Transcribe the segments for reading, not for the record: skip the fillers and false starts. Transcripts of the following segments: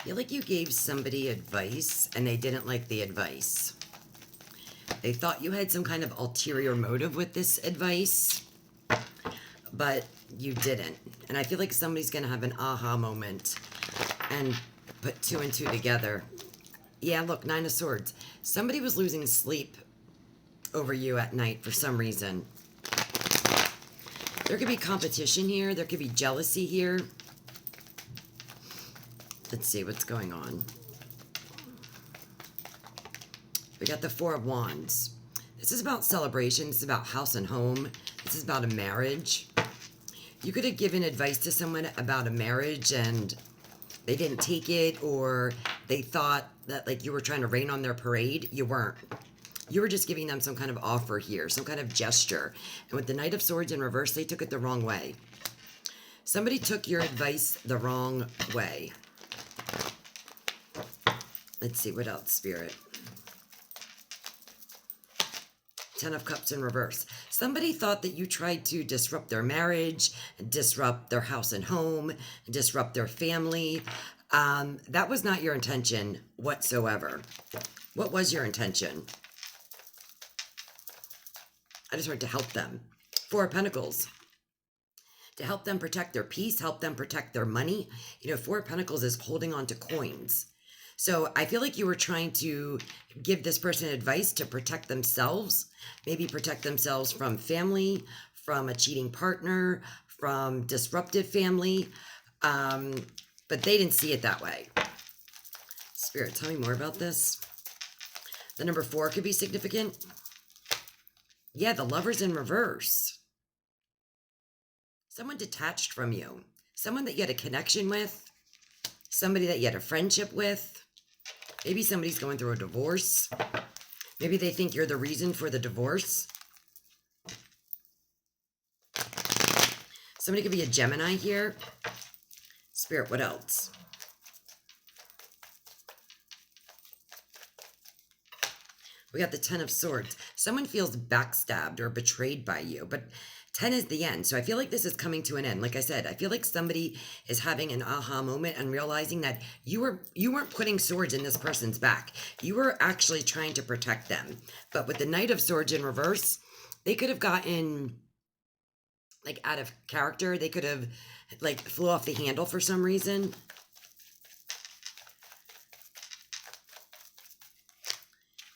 I feel like you gave somebody advice and they didn't like the advice. They thought you had some kind of ulterior motive with this advice, but you didn't. And I feel like somebody's going to have an aha moment and put two and two together. Yeah, look, Nine of Swords. Somebody was losing sleep over you at night for some reason. There could be competition here. There could be jealousy here. Let's see what's going on. We got the Four of Wands. This is about celebration. This is about house and home. This is about a marriage. You could have given advice to someone about a marriage and they didn't take it, or they thought that like you were trying to rain on their parade. You weren't. You were just giving them some kind of offer here, some kind of gesture. And with the Knight of Swords in reverse, they took it the wrong way. Somebody took your advice the wrong way. Let's see, what else, Spirit? Ten of Cups in reverse. Somebody thought that you tried to disrupt their marriage, disrupt their house and home, disrupt their family. That was not your intention whatsoever. What was your intention? I just wanted to help them. Four of Pentacles. To help them protect their peace, help them protect their money. You know, Four of Pentacles is holding on to coins. So I feel like you were trying to give this person advice to protect themselves, maybe protect themselves from family, from a cheating partner, from disruptive family. But they didn't see it that way. Spirit, tell me more about this. The number 4 could be significant. Yeah, the Lover's in reverse. Someone detached from you. Someone that you had a connection with. Somebody that you had a friendship with. Maybe somebody's going through a divorce. Maybe they think you're the reason for the divorce. Somebody could be a Gemini here. Spirit, what else? We got the Ten of Swords. Someone feels backstabbed or betrayed by you, but 10 is the end. So I feel like this is coming to an end. Like I said, I feel like somebody is having an aha moment and realizing that you weren't putting swords in this person's back. You were actually trying to protect them. But with the Knight of Swords in reverse, they could have gotten like out of character. They could have like flew off the handle for some reason.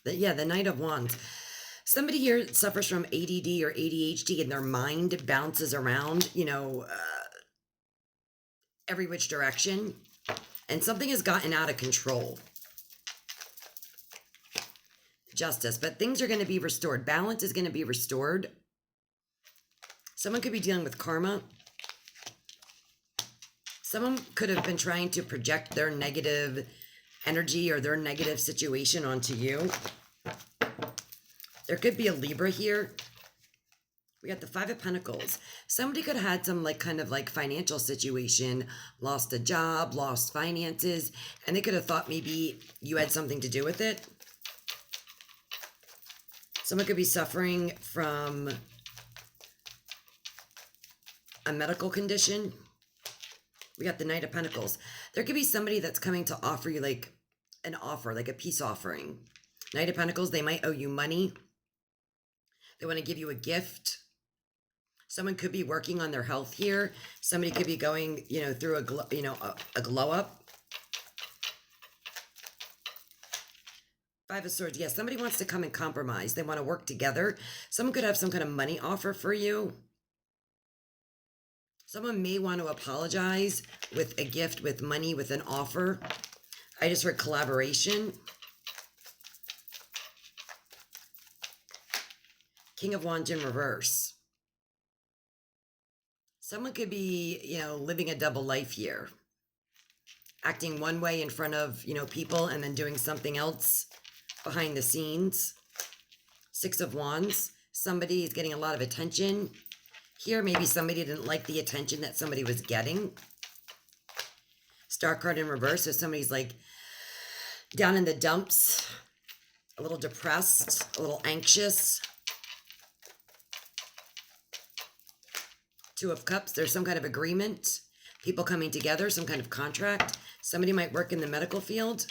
Yeah, the Knight of Wands. Somebody here suffers from ADD or ADHD and their mind bounces around, every which direction. And something has gotten out of control. Justice. But things are going to be restored. Balance is going to be restored. Someone could be dealing with karma. Someone could have been trying to project their negative energy or their negative situation onto you. There could be a Libra here. We got the Five of Pentacles. Somebody could have had some kind of financial situation, lost a job, lost finances, and they could have thought maybe you had something to do with it. Someone could be suffering from a medical condition. We got the Knight of Pentacles. There could be somebody that's coming to offer you an offer, like a peace offering. Knight of Pentacles, they might owe you money. They want to give you a gift. Someone could be working on their health here. Somebody could be going, through a glow up. Five of Swords. Yes, somebody wants to come and compromise. They want to work together. Someone could have some kind of money offer for you. Someone may want to apologize with a gift, with money, with an offer. I just heard collaboration. King of Wands in reverse. Someone could be, living a double life here. Acting one way in front of, people and then doing something else behind the scenes. Six of Wands. Somebody is getting a lot of attention. Here, maybe somebody didn't like the attention that somebody was getting. Star card in reverse. So somebody's down in the dumps. A little depressed. A little anxious. Two of Cups, there's some kind of agreement, people coming together, some kind of contract. Somebody might work in the medical field.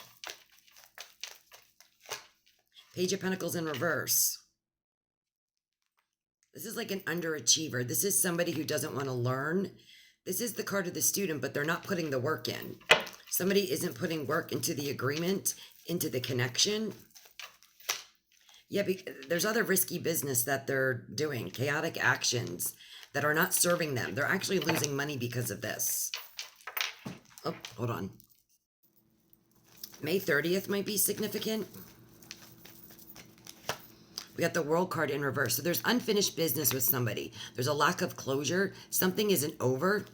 Page of Pentacles in reverse. This is like an underachiever. This is somebody who doesn't want to learn. This is the card of the student, but they're not putting the work in. Somebody isn't putting work into the agreement, into the connection. Yeah, there's other risky business that they're doing, chaotic actions that are not serving them. They're actually losing money because of this. Oh, hold on. May 30th might be significant. We got the World card in reverse. So there's unfinished business with somebody. There's a lack of closure. Something isn't over.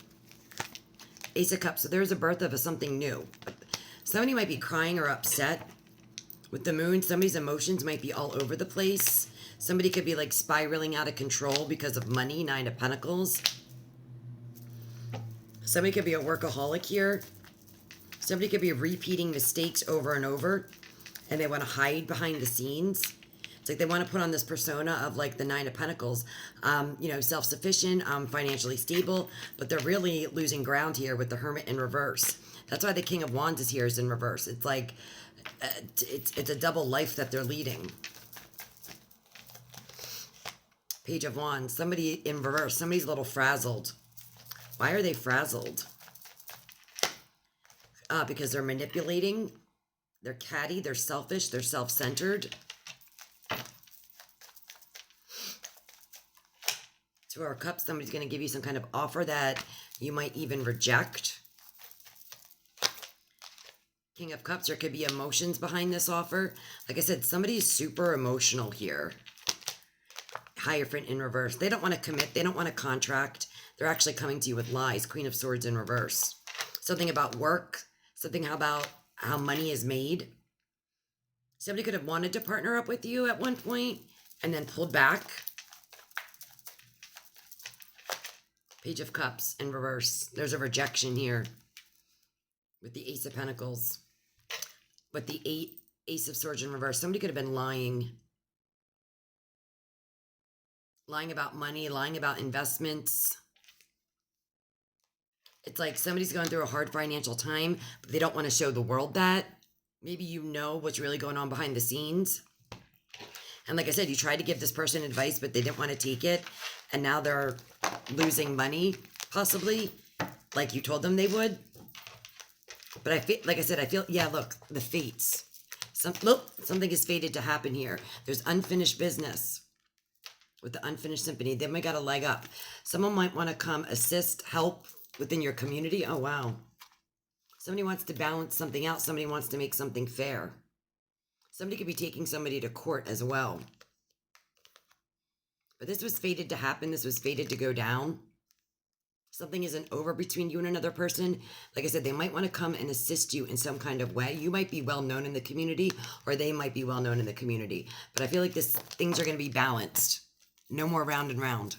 Ace of Cups. So there's a birth of something new. Somebody might be crying or upset. With the moon, somebody's emotions might be all over the place. Somebody could be like spiraling out of control because of money. 9 of Pentacles. Somebody could be a workaholic here. Somebody could be repeating mistakes over and over. And they want to hide behind the scenes. It's like they want to put on this persona of like the 9 of Pentacles, self-sufficient, financially stable, but they're really losing ground here with the Hermit in reverse. That's why the King of Wands is here is in reverse. It's like, it's a double life that they're leading. Page of Wands, somebody in reverse, somebody's a little frazzled. Why are they frazzled? Because they're manipulating, they're catty, they're selfish, they're self-centered. 2 of Cups, somebody's going to give you some kind of offer that you might even reject. King of Cups, there could be emotions behind this offer. Like I said, somebody is super emotional here. Hierophant in reverse. They don't want to commit. They don't want to contract. They're actually coming to you with lies. Queen of Swords in reverse. Something about work. Something about how money is made. Somebody could have wanted to partner up with you at one point and then pulled back. Page of Cups in reverse. There's a rejection here with the Ace of Pentacles. With the Ace of Swords in reverse. Somebody could have been lying. Lying about money, lying about investments. It's like somebody's going through a hard financial time, but they don't want to show the world that. Maybe you know what's really going on behind the scenes. And like I said, you tried to give this person advice, but they didn't want to take it. And now they're losing money, possibly, like you told them they would. But I feel, like I said, yeah, look, the fates. Something is fated to happen here. There's unfinished business with the unfinished symphony. They might got a leg up. Someone might want to come assist, help within your community. Oh, wow. Somebody wants to balance something out. Somebody wants to make something fair. Somebody could be taking somebody to court as well. But this was fated to happen. This was fated to go down. Something isn't over between you and another person. Like I said, they might want to come and assist you in some kind of way. You might be well known in the community, or they might be well known in the community. But I feel like things are going to be balanced. No more round and round.